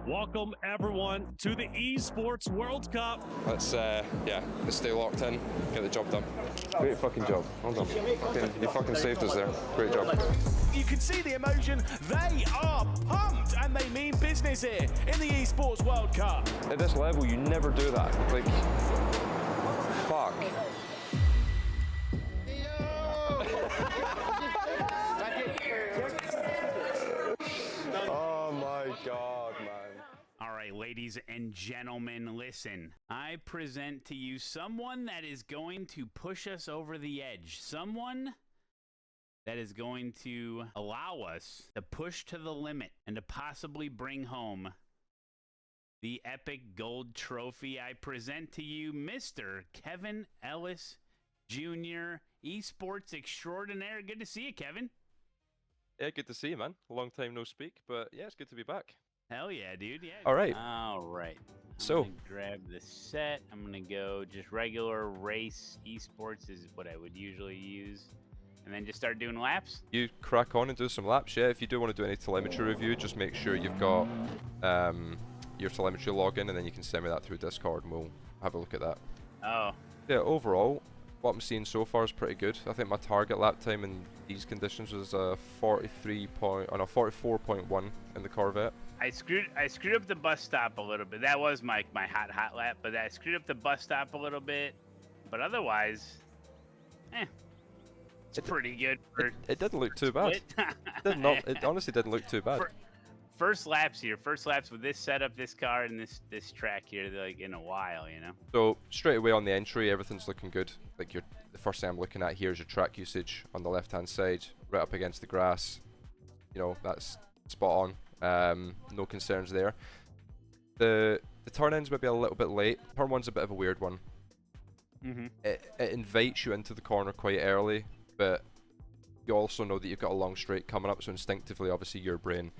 Welcome everyone to the Esports World Cup. Let's stay locked in, get the job done. Great fucking job. Well done. You fucking saved us there. Great job. You can see the emotion. They are pumped and they mean business here in the Esports World Cup. At this level, you never do that. Like, fuck. Oh my god, man. All right, ladies and gentlemen, listen. I present to you someone that is going to push us over the edge. Someone that is going to allow us to push to the limit and to possibly bring home the epic gold trophy. I present to you Mr. Kevin Ellis Jr., esports extraordinaire. Good to see you, Kevin. Yeah, good to see you, man. Long time no speak, but yeah, it's good to be back. Hell yeah, dude. Yeah. All right. All right. So, I'm gonna grab the set. I'm gonna go just regular race. Esports is what I would usually use, and then just start doing laps. you crack on and do some laps. Yeah, if you do want to do any telemetry review, just make sure you've got your telemetry login, and then you can send me that through Discord, and we'll have a look at that. Oh, Yeah, overall, what I'm seeing so far is pretty good. I think my target lap time in these conditions was 44.1 in the Corvette. I screwed up the bus stop a little bit. That was my hot lap, but I screwed up the bus stop a little bit. But otherwise, it's pretty good for. It didn't look too bad. It honestly didn't look too bad. First laps here. First laps with this setup, this car, and this track here, like in a while, you know. So straight away on the entry, everything's looking good. Like the first thing I'm looking at here is your track usage on the left-hand side, right up against the grass. You know, that's spot on. No concerns there. The turn end's maybe a little bit late. Turn one's a bit of a weird one. It invites you into the corner quite early, but you also know that you've got a long straight coming up, so instinctively, obviously, your brain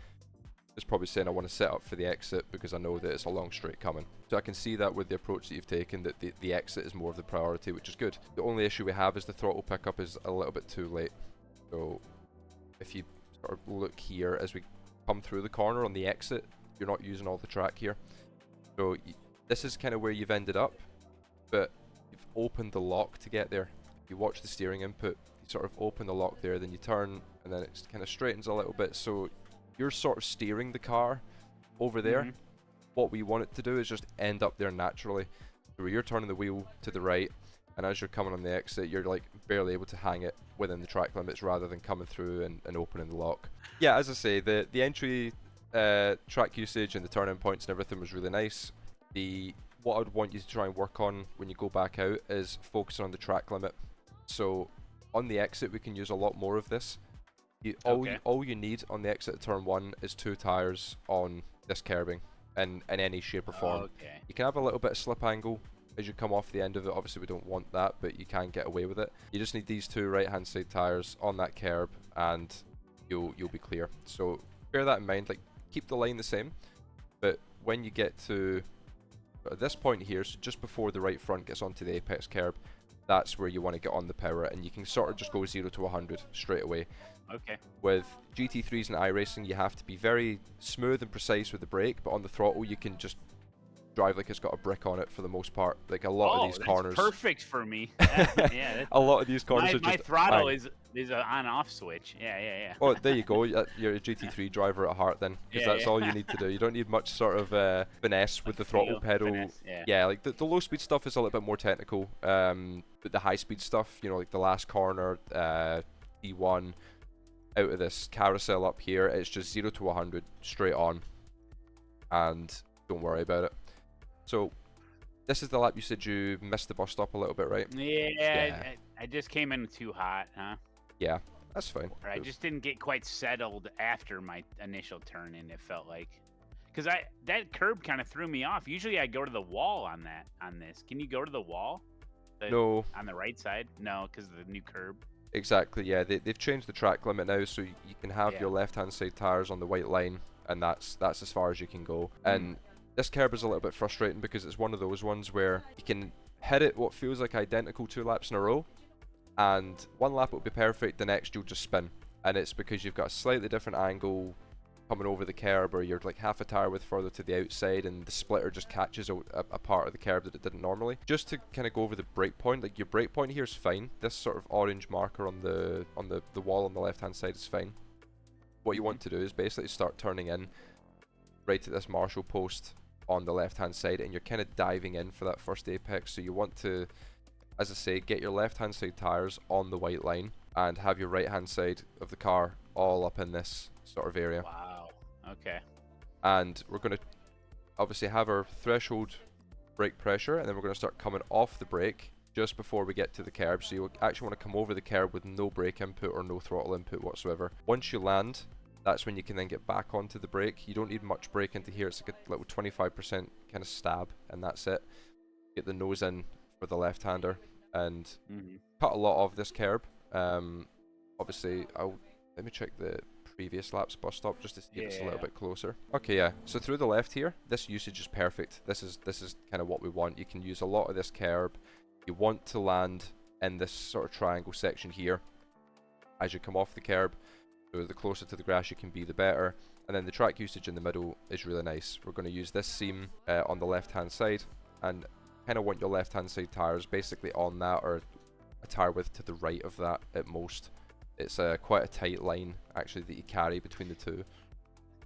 is probably saying I want to set up for the exit because I know that it's a long straight coming. So I can see that with the approach that you've taken, that the exit is more of the priority, which is good. The only issue we have is the throttle pickup is a little bit too late. So if you sort of look here as we come through the corner on the exit, you're not using all the track here. So this is kind of where you've ended up, but you've opened the lock to get there. If you watch the steering input, you sort of open the lock there, then you turn, and then it kind of straightens a little bit. So you're sort of steering the car over there. What we want it to do is just end up there naturally. So you're turning the wheel to the right, and as you're coming on the exit, you're like barely able to hang it within the track limits rather than coming through and opening the lock. Yeah, as I say, the entry track usage and the turn-in points and everything was really nice. What I'd want you to try and work on when you go back out is focusing on the track limit. So on the exit, we can use a lot more of this. All you need on the exit of turn one is 2 tires on this curbing in any shape or form. Okay. You can have a little bit of slip angle as you come off the end of it. Obviously we don't want that, but you can get away with it. You just need these 2 right hand side tires on that curb and you'll be clear. So bear that in mind, like keep the line the same, but when you get to this point here, so just before the right front gets onto the apex curb, that's where you want to get on the power, and you can sort of just go 0 to 100 straight away. Okay. With GT3s and iRacing, you have to be very smooth and precise with the brake, but on the throttle, you can just drive like it's got a brick on it for the most part. Like a lot of these corners. Perfect for me. Yeah. A lot of these corners are just. My throttle is an on-off switch. Yeah. Oh, there you go. You're a GT3 driver at heart then, because that's all you need to do. You don't need much sort of finesse with the throttle pedal. Finesse, yeah, like the low speed stuff is a little bit more technical. But the high speed stuff, you know, like the last corner, T1. Out of this carousel up here, it's just 0 to 100 straight on, and don't worry about it. So this is the lap you said you missed the bus stop a little bit, right? Yeah. I just came in too hot, huh? Yeah, that's fine. Or I just didn't get quite settled after my initial turn in, it felt like. Because that curb kind of threw me off. Usually I go to the wall on this. Can you go to the wall? No. On the right side? No, because of the new curb. Exactly, yeah. They've changed the track limit now, so you can have your left-hand side tires on the white line, and that's as far as you can go. And this curb is a little bit frustrating because it's one of those ones where you can hit it what feels like identical 2 laps in a row, and one lap will be perfect, the next you'll just spin. And it's because you've got a slightly different angle, coming over the curb, or you're like half a tire width further to the outside and the splitter just catches a part of the curb that it didn't normally. Just to kind of go over the brake point, like your brake point here is fine. This sort of orange marker on the wall on the left hand side is fine. What you want to do is basically start turning in right at this Marshall post on the left hand side, and you're kind of diving in for that first apex. So you want to, as I say, get your left hand side tires on the white line and have your right hand side of the car all up in this sort of area. Wow. Okay. And we're going to obviously have our threshold brake pressure, and then we're going to start coming off the brake just before we get to the curb. So you actually want to come over the curb with no brake input or no throttle input whatsoever. Once you land, that's when you can then get back onto the brake. You don't need much brake into here. It's like a little 25% kind of stab, and that's it. Get the nose in for the left-hander and cut a lot of this curb. Obviously, let me check the previous lap's bus stop just to see if it's a little bit closer. Okay, yeah. So through the left here, this usage is perfect. This is kind of what we want. You can use a lot of this curb. You want to land in this sort of triangle section here as you come off the curb. So the closer to the grass you can be, the better. And then the track usage in the middle is really nice. We're going to use this seam on the left-hand side, and kind of want your left-hand side tires basically on that, or a tire width to the right of that at most. It's quite a tight line actually that you carry between the two.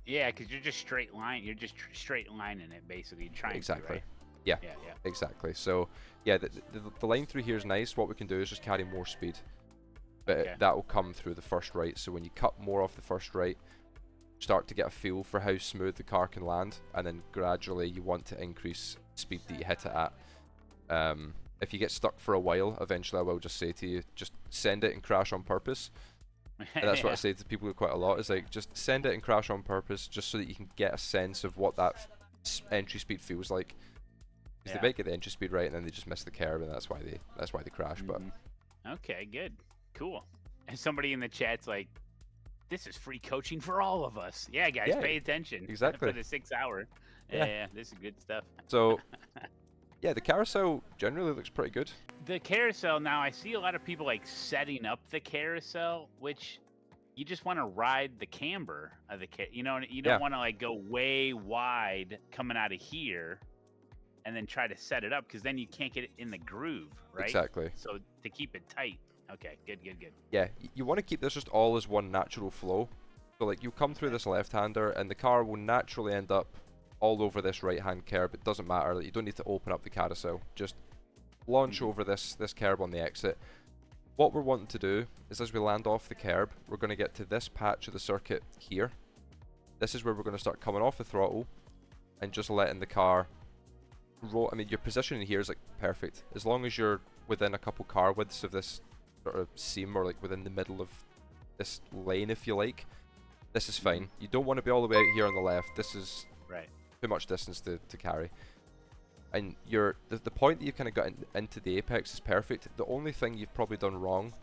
Yeah, because you're just straight line. You're just straight lining it basically. Trying exactly. To, right? Yeah. Yeah. Exactly. So yeah, the line through here is nice. What we can do is just carry more speed, but that will come through the first right. So when you cut more off the first right, start to get a feel for how smooth the car can land, and then gradually you want to increase speed that you hit it at. If you get stuck for a while, eventually I will just say to you, just send it and crash on purpose. And that's what I say to people quite a lot, is like, just send it and crash on purpose, just so that you can get a sense of what that entry speed feels like. Because they might get the entry speed right, and then they just miss the curb, and that's why they crash. But okay, good, cool. And somebody in the chat's like, "This is free coaching for all of us." Yeah, guys, pay attention. Exactly. For the 6 hour. Yeah, this is good stuff. So. Yeah, the carousel generally looks pretty good. The carousel, now I see a lot of people like setting up the carousel, which you just want to ride the camber of the you don't want to like go way wide coming out of here and then try to set it up, because then you can't get it in the groove, right? Exactly. So to keep it tight. Okay, good. Yeah, you want to keep this just all as one natural flow. So like you come through this left-hander and the car will naturally end up all over this right-hand curb. It doesn't matter. Like, you don't need to open up the carousel. Just launch over this curb on the exit. What we're wanting to do is, as we land off the curb, we're going to get to this patch of the circuit here. This is where we're going to start coming off the throttle and just letting the car roll. I mean, your positioning here is like perfect. As long as you're within a couple car widths of this sort of seam, or like within the middle of this lane, if you like, this is fine. You don't want to be all the way out here on the left. This is too much distance to carry. And the point that you've kind of got into the apex is perfect. The only thing you've probably done wrong,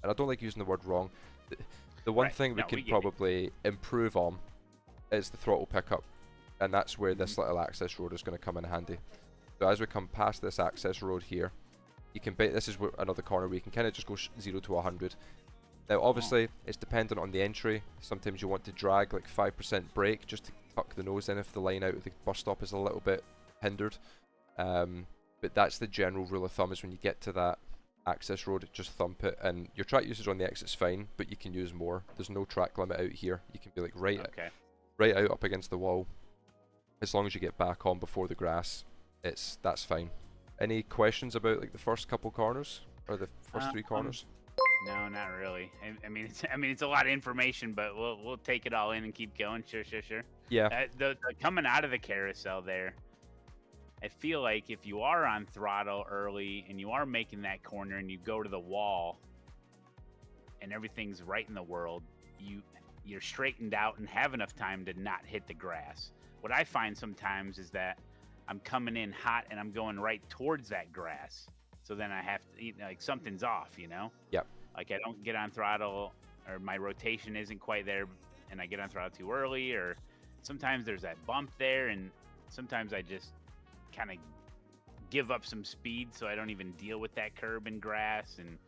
and I don't like using the word wrong, the one thing we could probably improve on is the throttle pickup, and that's where this little access road is going to come in handy. So as we come past this access road here, you can this is another corner where you can kind of just go 0 to 100. Now obviously it's dependent on the entry. Sometimes you want to drag like 5% brake just to tuck the nose in if the line out of the bus stop is a little bit hindered. But that's the general rule of thumb, is when you get to that access road, just thump it, and your track usage on the exit's fine, but you can use more. There's no track limit out here. You can be like right out up against the wall. As long as you get back on before the grass, that's fine. Any questions about like the first couple corners, or the first 3 corners? No, not really. I mean, it's a lot of information, but we'll take it all in and keep going. Sure. Yeah. The coming out of the carousel there, I feel like if you are on throttle early and you are making that corner and you go to the wall and everything's right in the world, you're straightened out and have enough time to not hit the grass. What I find sometimes is that I'm coming in hot and I'm going right towards that grass. So then I have to, like, something's off, Yep. Like I don't get on throttle, or my rotation isn't quite there, and I get on throttle too early, or sometimes there's that bump there, and sometimes I just kind of give up some speed so I don't even deal with that curb and grass and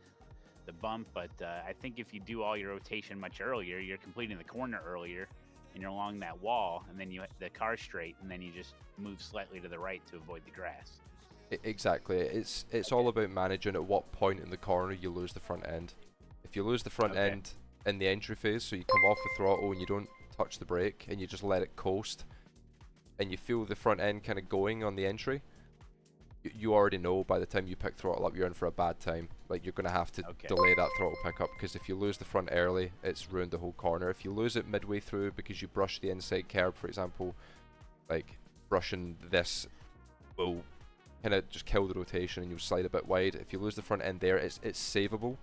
the bump. But I think if you do all your rotation much earlier, you're completing the corner earlier, and you're along that wall, and then the car's straight, and then you just move slightly to the right to avoid the grass. Exactly. It's all about managing at what point in the corner you lose the front end. If you lose the front end in the entry phase, so you come off the throttle and you don't touch the brake and you just let it coast, and you feel the front end kind of going on the entry, you already know by the time you pick throttle up, you're in for a bad time. Like, you're going to have to delay that throttle pickup, because if you lose the front early, it's ruined the whole corner. If you lose it midway through because you brush the inside curb, for example, like brushing this will kind of just kill the rotation and you'll slide a bit wide. If you lose the front end there, it's savable,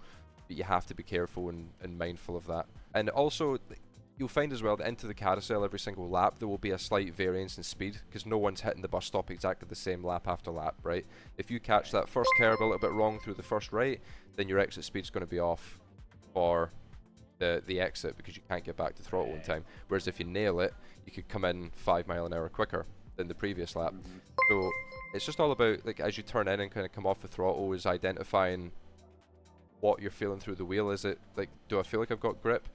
but you have to be careful and mindful of that. And also, you'll find as well that into the carousel every single lap there will be a slight variance in speed, because no one's hitting the bus stop exactly the same lap after lap, right? If you catch that first curb a little bit wrong through the first right, then your exit speed's going to be off for the exit, because you can't get back to throttle in time. Whereas if you nail it, you could come in 5 miles an hour quicker than the previous lap. So it's just all about, like, as you turn in and kind of come off the throttle, is identifying what you're feeling through the wheel. Is it like, do I feel like I've got grip,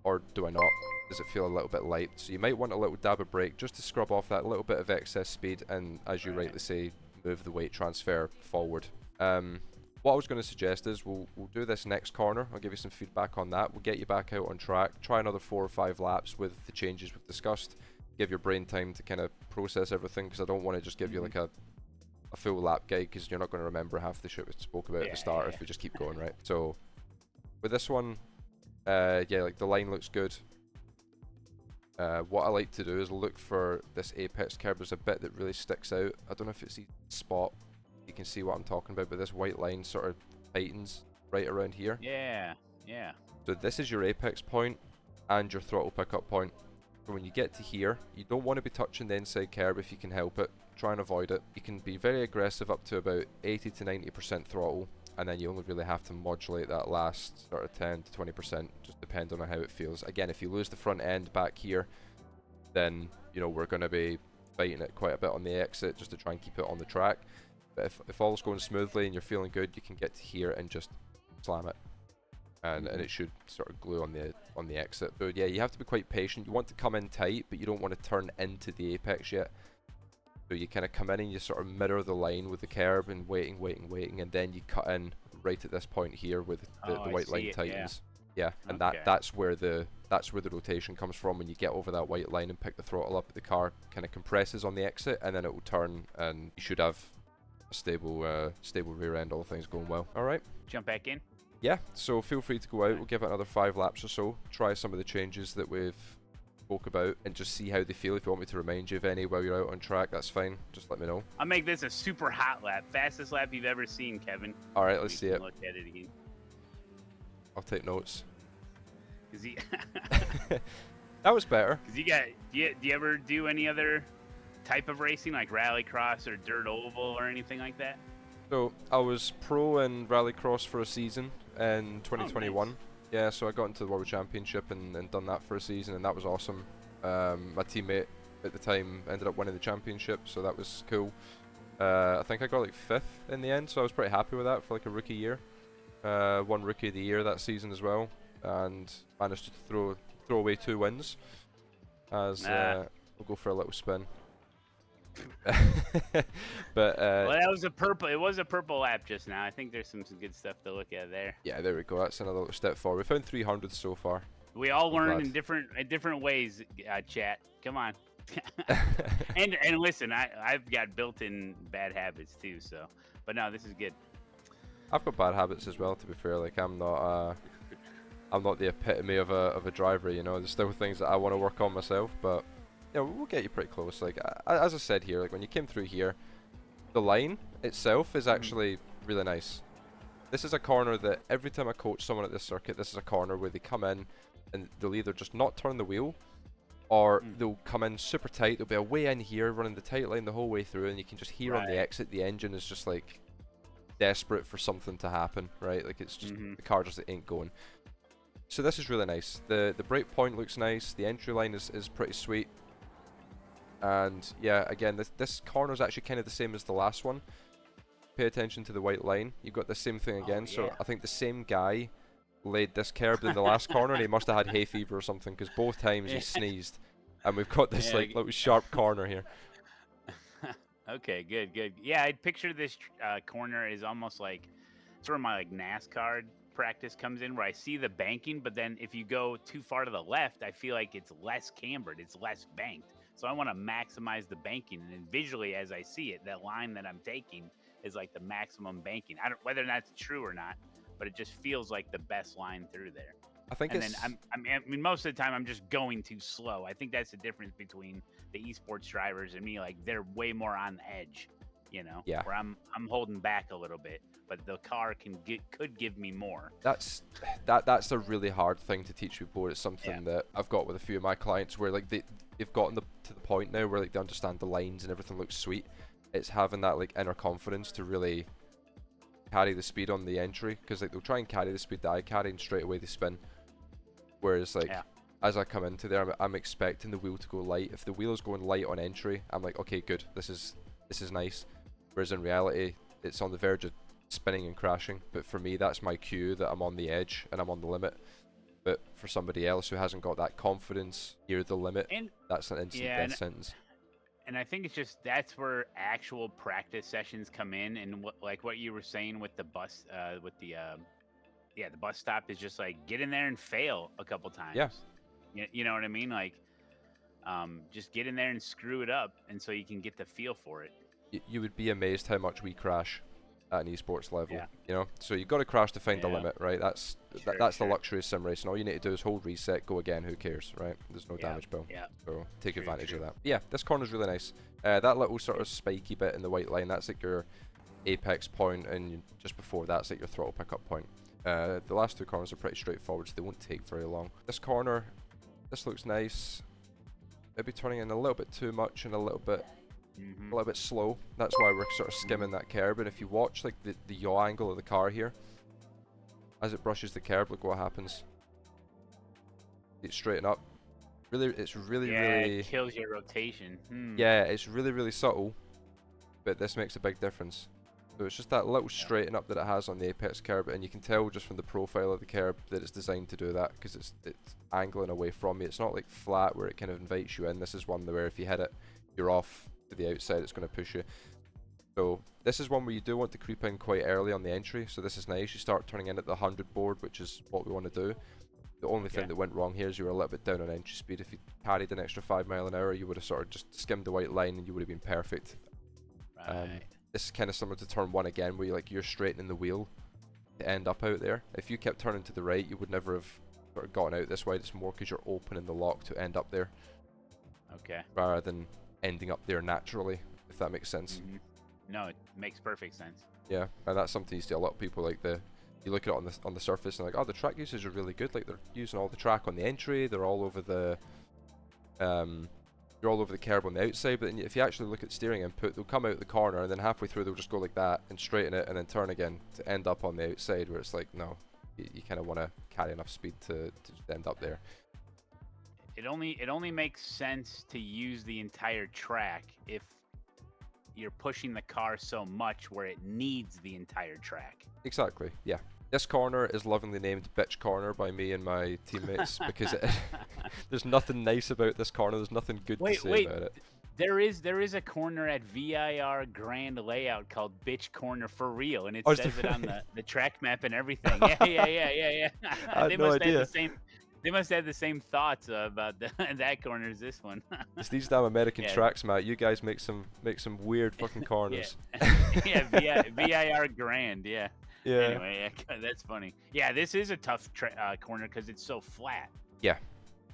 or do I not? Does it feel a little bit light? So you might want a little dab of brake just to scrub off that little bit of excess speed, and as you rightly say, move the weight transfer forward. What I was going to suggest is we'll do this next corner. I'll give you some feedback on that. We'll get you back out on track, try another 4 or 5 laps with the changes we've discussed, give your brain time to kind of process everything, because I don't want to just give you like a full lap guide, because you're not going to remember half the shit we spoke about at the start if we just keep going, right? So with this one, like the line looks good. What I like to do is look for this apex curb. There's a bit that really sticks out. I don't know if it's the spot. You can see what I'm talking about, but this white line sort of tightens right around here. Yeah. So this is your apex point and your throttle pickup point. So when you get to here, you don't want to be touching the inside curb if you can help it. Try and avoid it. You can be very aggressive up to about 80 to 90% throttle, and then you only really have to modulate that last sort of 10 to 20%, just depending on how it feels. Again, if you lose the front end back here, then, you know, we're going to be fighting it quite a bit on the exit just to try and keep it on the track. But if all's going smoothly and you're feeling good, you can get to here and just slam it, and it should sort of glue on the exit. But yeah, you have to be quite patient. You want to come in tight, but you don't want to turn into the apex yet. So you kind of come in and you sort of mirror the line with the curb and waiting, and then you cut in right at this point here with the white line tightens. Yeah, and that's where the rotation comes from. When you get over that white line and pick the throttle up, the car kind of compresses on the exit, and then it will turn, and you should have a stable rear end, all things going well. All right. Jump back in. Yeah, so feel free to go out. We'll give it another 5 laps or so. Try some of the changes that we've spoke about and just see how they feel. If you want me to remind you of any while you're out on track, that's fine. Just let me know. I'll make this a super hot lap. Fastest lap you've ever seen, Kevin. All right, let's see it. Look at it again. I'll take notes. That was better. Cause do you ever do any other type of racing, like rallycross or dirt oval or anything like that? So I was pro in rallycross for a season in 2021. Nice. Yeah, so I got into the World Championship and done that for a season, and that was awesome. My teammate at the time ended up winning the championship, so that was cool. I think I got like 5th in the end, so I was pretty happy with that for like a rookie year. Won Rookie of the Year that season as well, and managed to throw away 2 wins. As we'll go for a little spin. But well, that was a purple. It was a purple lap just now. I think there's some good stuff to look at there. Yeah, there we go. That's another little step forward. We found 300 so far. We all learn in different ways. Chat. Come on. and listen, I've got built-in bad habits too. So, but no, this is good. I've got bad habits as well. To be fair, like I'm not the epitome of a driver. You know, there's still things that I want to work on myself, but. Yeah, we'll get you pretty close. Like as I said here, like when you came through here, the line itself is actually really nice. This is a corner that every time I coach someone at this circuit, this is a corner where they come in and they'll either just not turn the wheel, or they'll come in super tight. They'll be away in here running the tight line the whole way through, and you can just hear on the exit the engine is just like desperate for something to happen, right? Like it's just the car just ain't going. So this is really nice. The brake point looks nice. The entry line is pretty sweet. And yeah, again, this corner is actually kind of the same as the last one. Pay attention to the white line. You've got the same thing again. So I think the same guy laid this curb in the last corner, and he must have had hay fever or something, because both times he sneezed, and we've got this little sharp corner here. Okay, good. Yeah, I'd picture this corner is almost like sort of my like NASCAR practice comes in, where I see the banking, but then if you go too far to the left, I feel like it's less cambered, it's less banked. So I want to maximize the banking, and then visually as I see it, that line that I'm taking is like the maximum banking. I don't whether that's true or not, but it just feels like the best line through there. I think And then I mean, most of the time I'm just going too slow. I think that's the difference between the esports drivers and me. Like, they're way more on the edge, you know. Yeah. Where I'm holding back a little bit, but the car could give me more. That's a really hard thing to teach people. It's something that I've got with a few of my clients, where like they've gotten to the point now where like they understand the lines and everything looks sweet. It's having that like inner confidence to really carry the speed on the entry, because like they'll try and carry the speed that I carry, and straight away they spin. Whereas like as I come into there, I'm expecting the wheel to go light. If the wheel is going light on entry, I'm like, okay, good, this is nice. Whereas in reality, it's on the verge of spinning and crashing. But for me, that's my cue that I'm on the edge and I'm on the limit. But for somebody else who hasn't got that confidence near the limit, that's an instant death sentence. And I think it's just that's where actual practice sessions come in, and what you were saying with the bus, the bus stop is just like get in there and fail a couple times. Yeah. You know what I mean? Like, just get in there and screw it up, and so you can get the feel for it. You would be amazed how much we crash at an esports level. You know, so you've got to crash to find the limit, right? That's the luxury of sim racing. All you need to do is hold reset, go again. Who cares, right? There's no damage bill. So take advantage of that. Yeah, this corner's really nice. That little sort of spiky bit in the white line, that's like your apex point, and just before that's like your throttle pickup point. The last two corners are pretty straightforward, so they won't take very long. This corner, this looks nice. Maybe turning in a little bit too much and a little bit slow. That's why we're sort of skimming that curb. And if you watch like the yaw angle of the car here, as it brushes the curb, look what happens. It's straighten up. It's really it kills your rotation. Yeah, it's really subtle, but this makes a big difference. So it's just that little straighten up that it has on the apex curb, and you can tell just from the profile of the curb that it's designed to do that, because it's angling away from me. It's not like flat where it kind of invites you in. This is one where if you hit it, you're off to the outside, it's going to push you. So this is one where you do want to creep in quite early on the entry, so this is nice. You start turning in at the 100 board, which is what we want to do. The only thing that went wrong here is you were a little bit down on entry speed. If you carried an extra 5 miles an hour, you would have sort of just skimmed the white line and you would have been perfect. Right. This is kind of similar to turn 1 again, where you're straightening the wheel to end up out there. If you kept turning to the right, you would never have sort of gotten out this wide. It's more because you're opening the lock to end up there. Okay. Rather than ending up there naturally, if that makes sense. No, it makes perfect sense. Yeah, and that's something you see a lot of people like you look at it on the surface and like, oh, the track usage are really good. Like they're using all the track on the entry. They're all over the you're all over the curb on the outside, but then if you actually look at steering input, they'll come out the corner and then halfway through they'll just go like that and straighten it and then turn again to end up on the outside, where it's like, no, you kind of want to carry enough speed to just end up there. It only makes sense to use the entire track if you're pushing the car so much where it needs the entire track. Exactly, yeah. This corner is lovingly named Bitch Corner by me and my teammates because there's nothing nice about this corner. There's nothing good to say about it. There is a corner at VIR Grand Layout called Bitch Corner for real, and it says it on the track map and everything. Yeah. I had no idea. They must have the same thoughts about that corner as this one. It's these damn American tracks, Matt. You guys make some weird fucking corners. VIR Grand, yeah. Anyway, that's funny. Yeah, this is a tough corner because it's so flat. Yeah.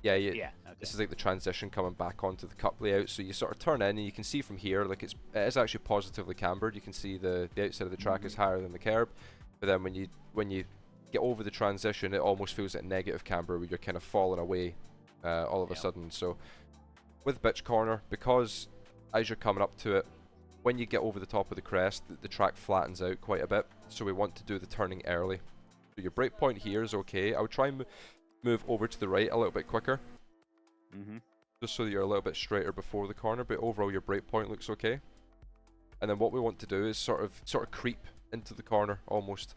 Okay. This is like the transition coming back onto the cup layout. So you sort of turn in and you can see from here, like it is actually positively cambered. You can see the outside of the track is higher than the curb, but then when you get over the transition, it almost feels like negative camber where you're kind of falling away all of a sudden. So with Bitch Corner, because as you're coming up to it, when you get over the top of the crest, the track flattens out quite a bit, so we want to do the turning early. So your brake point here is okay. I would try and move over to the right a little bit quicker, just so that you're a little bit straighter before the corner, but overall your brake point looks okay. And then what we want to do is sort of creep into the corner almost.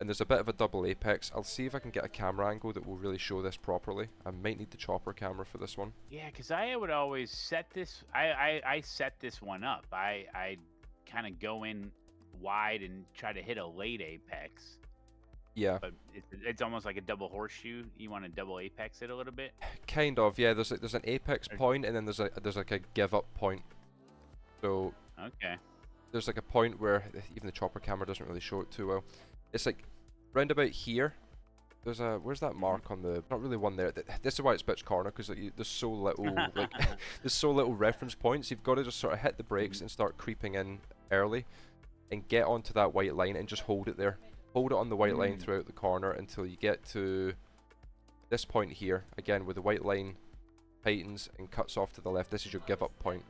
and there's a bit of a double apex. I'll see if I can get a camera angle that will really show this properly. I might need the chopper camera for this one. Yeah, because I would always set this. I set this one up. I kind of go in wide and try to hit a late apex. Yeah. But it's almost like a double horseshoe. You want to double apex it a little bit. Kind of, yeah. There's an apex point, and then there's like a give up point. So Okay. there's like a point where even the chopper camera doesn't really show it too well. It's like round about here. Where's that mark on the? Not really one there. This is why it's pitch corner, because like, there's so little like there's so little reference points. You've got to just sort of hit the brakes and start creeping in early, and get onto that white line and just hold it there. Hold it on the white line throughout the corner until you get to this point here. Again, where the white line tightens and cuts off to the left. This is your give up point.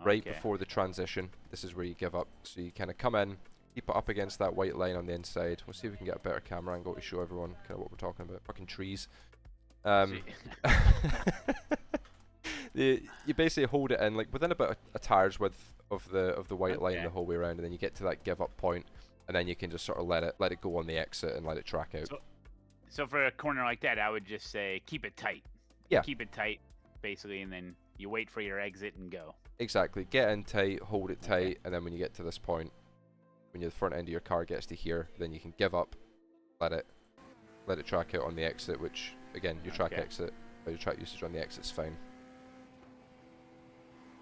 Right before the transition, this is where you give up. So you kind of come in, keep it up against that white line on the inside. We'll see if we can get a better camera angle to show everyone kind of what we're talking about. Fucking trees. You basically hold it in like within about a tire's width of the white line the whole way around, and then you get to that give up point, and then you can just sort of let it go on the exit and let it track out. So for a corner like that, I would just say keep it tight. Yeah. Keep it tight, basically, and then you wait for your exit and go. Exactly. Get in tight, hold it tight, and then when you get to this point, when the front end of your car gets to here, then you can give up, let it track out on the exit, which again, your track exit, or your track usage on the exit's fine.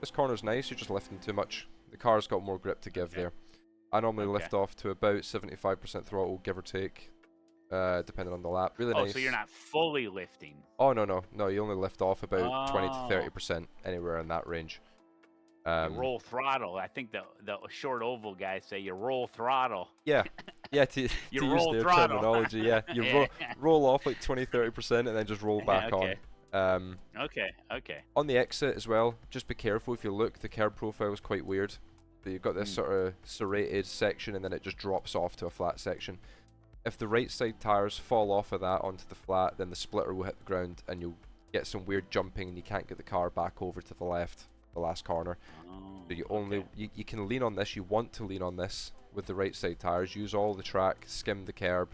This corner's nice, you're just lifting too much. The car's got more grip to give there. I normally lift off to about 75% throttle, give or take, depending on the lap. Really nice. Oh, so you're not fully lifting? Oh, no. You only lift off about 20 to 30%, anywhere in that range. You roll throttle. I think the short oval guys say you roll throttle. Yeah, to use their terminology. Yeah, you roll off like 20-30% and then just roll back on. Okay. On the exit as well, just be careful. If you look, the curb profile is quite weird. So you've got this sort of serrated section, and then it just drops off to a flat section. If the right side tires fall off of that onto the flat, then the splitter will hit the ground, and you'll get some weird jumping, and you can't get the car back over to the left, the last corner. So you only you can lean on this. You want to lean on this with the right side tires. Use all the track, skim the curb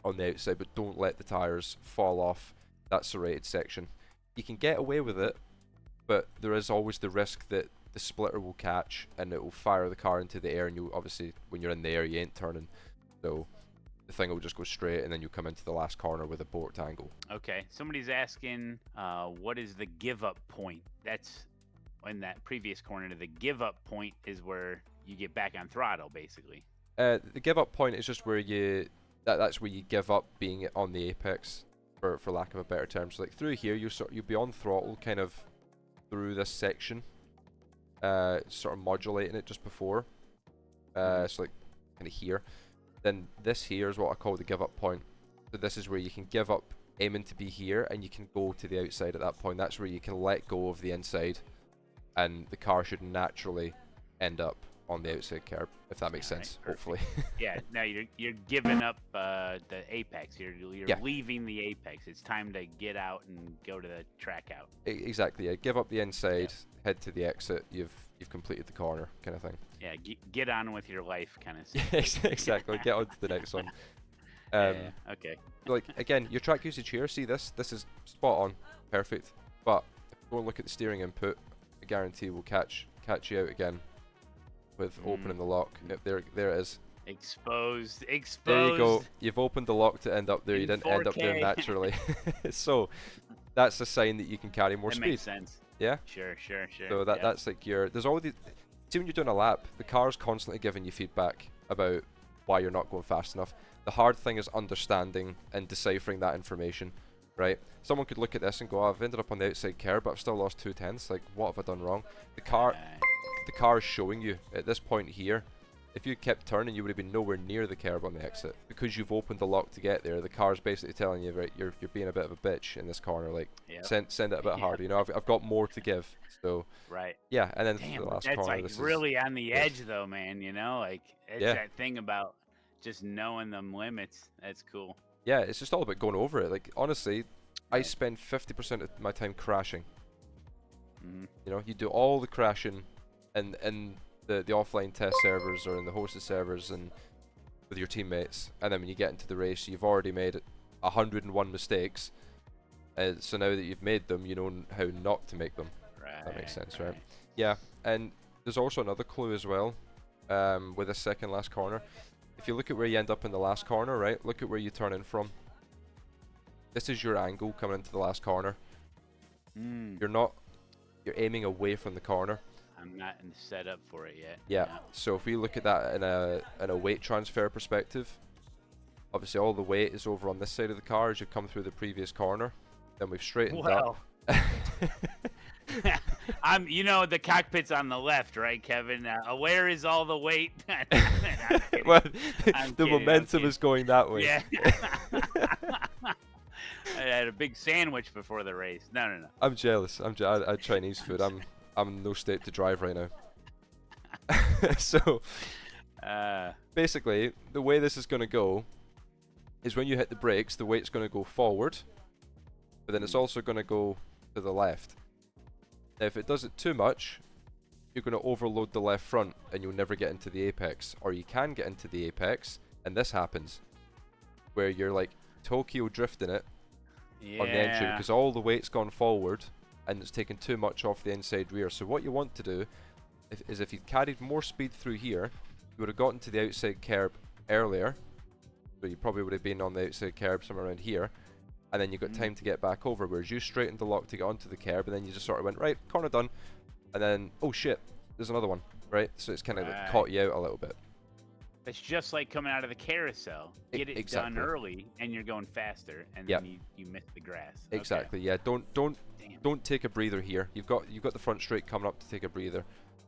on the outside, but don't let the tires fall off that serrated section. You can get away with it, but there is always the risk that the splitter will catch and it will fire the car into the air, and you obviously, when you're in the air, you ain't turning, so the thing will just go straight, and then you come into the last corner with a abort angle. Okay, somebody's asking what is the give up point? That's in that previous corner. The give up point is where you get back on throttle, basically. The give up point is just where that's where you give up being on the apex, for lack of a better term. So like through here, you'll be on throttle kind of through this section, sort of modulating it just before. So like kind of here. Then this here is what I call the give up point. So this is where you can give up aiming to be here, and you can go to the outside at that point. That's where you can let go of the inside, and the car should naturally end up on the outside curb, if that makes sense, hopefully. Yeah, now you're giving up the apex. You're leaving the apex. It's time to get out and go to the track out. Exactly, yeah. Give up the inside, head to the exit. You've completed the corner, kind of thing. Yeah, get on with your life, kind of stuff. Exactly. Get on to the next one. Okay. Like again, your track usage here. See this? This is spot on, perfect. But if you go and look at the steering input, I guarantee we'll catch you out again with opening the lock. Yep, there it is. Exposed. There you go. You've opened the lock to end up there. You didn't end up there naturally. So that's a sign that you can carry more speed. That makes sense. Yeah. Sure. So that's like there's all these. See, when you're doing a lap, the car's constantly giving you feedback about why you're not going fast enough. The hard thing is understanding and deciphering that information, right? Someone could look at this and go, oh, I've ended up on the outside curb, but I've still lost 2/10. Like, what have I done wrong? The car is showing you at this point here. If you kept turning, you would have been nowhere near the curb on the exit, because you've opened the lock to get there. The car's basically telling you, right, you're being a bit of a bitch in this corner. Like, send it a bit harder. You know, I've got more to give. So yeah, and then for the last that's corner, like really on the edge, though, man. You know, like it's that thing about just knowing them limits. That's cool. Yeah, it's just all about going over it. Like, honestly, I spend 50% of my time crashing. You know, you do all the crashing in the offline test servers or in the hosted servers, and with your teammates, and then when you get into the race, you've already made 101 mistakes. So now that you've made them, you know how not to make them. Right. That makes sense, right? Yeah, and there's also another clue as well, with a second last corner. If you look at where you end up in the last corner, right? Look at where you turn in from. This is your angle coming into the last corner. You're aiming away from the corner. I'm not set up for it yet. Yeah. So if we look at that in a weight transfer perspective, obviously all the weight is over on this side of the car as you come through the previous corner. Then we've straightened up. The cockpit's on the left, right, Kevin? Where is all the weight? Well, the momentum is going that way. Yeah. I had a big sandwich before the race. No. I'm jealous. I had Chinese food. I'm in no state to drive right now. So basically, the way this is going to go is when you hit the brakes, the weight's going to go forward, but then it's also going to go to the left. Now, if it does it too much, you're going to overload the left front and you'll never get into the apex. Or you can get into the apex, and this happens, where you're like Tokyo drifting it on the entry because all the weight's gone forward and it's taken too much off the inside rear. So what you want to do is if you carried more speed through here, you would have gotten to the outside curb earlier. So you probably would have been on the outside curb somewhere around here, and then you got time to get back over, whereas you straightened the lock to get onto the curb, and then you just sort of went, right, corner done, and then, oh shit, there's another one, right? So it's kind of like caught you out a little bit. It's just like coming out of the carousel. Get it done early, and you're going faster, and then you miss the grass. Exactly. Yeah. Don't take a breather here. You've got the front straight coming up to take a breather.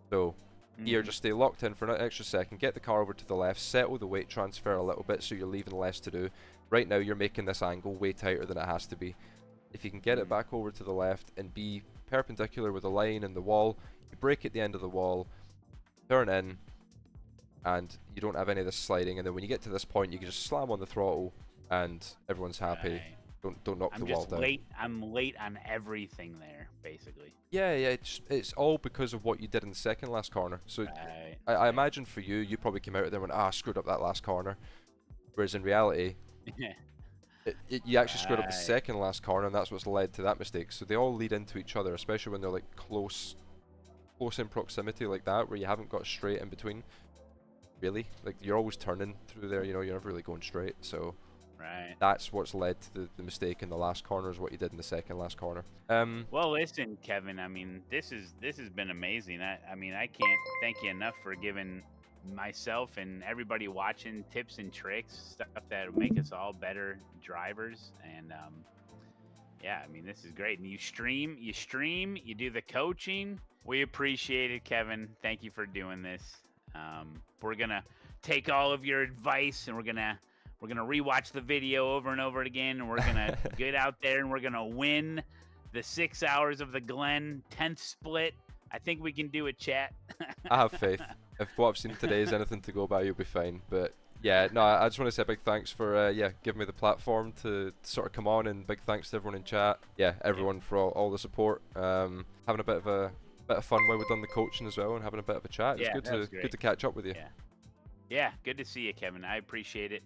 So here, just stay locked in for an extra second. Get the car over to the left. Settle the weight transfer a little bit, so you're leaving less to do. Right now, you're making this angle way tighter than it has to be. If you can get it back over to the left and be perpendicular with the line and the wall, you brake at the end of the wall, turn in, and you don't have any of this sliding. And then when you get to this point, you can just slam on the throttle, and everyone's happy. Right. Don't knock the wall down. I'm late on everything there, basically. Yeah. It's all because of what you did in the second last corner. So I imagine for you, you probably came out of there and went, screwed up that last corner. Whereas in reality, you actually screwed up the second last corner, and that's what's led to that mistake. So they all lead into each other, especially when they're like close in proximity like that, where you haven't got straight in between. Really, like you're always turning through there. You're never really going straight. So that's what's led to the mistake in the last corner, is what you did in the second last corner. Well, listen, Kevin. I mean, this has been amazing. I can't thank you enough for giving myself and everybody watching tips and tricks, stuff that will make us all better drivers. And yeah, I mean, this is great. And you stream, you do the coaching. We appreciate it, Kevin. Thank you for doing this. We're gonna take all of your advice, and we're gonna rewatch the video over and over again, and we're gonna get out there and we're gonna win the 6 hours of the Glen 10th split. I think we can do it, chat. I have faith. If what I've seen today is anything to go by, you'll be fine. But yeah, no, I just want to say a big thanks for giving me the platform to sort of come on, and big thanks to everyone in chat. Yeah, everyone for all the support. Having a bit of fun while we've done the coaching as well, and having a bit of a chat. It's good to catch up with you. Yeah, good to see you, Kevin. I appreciate it.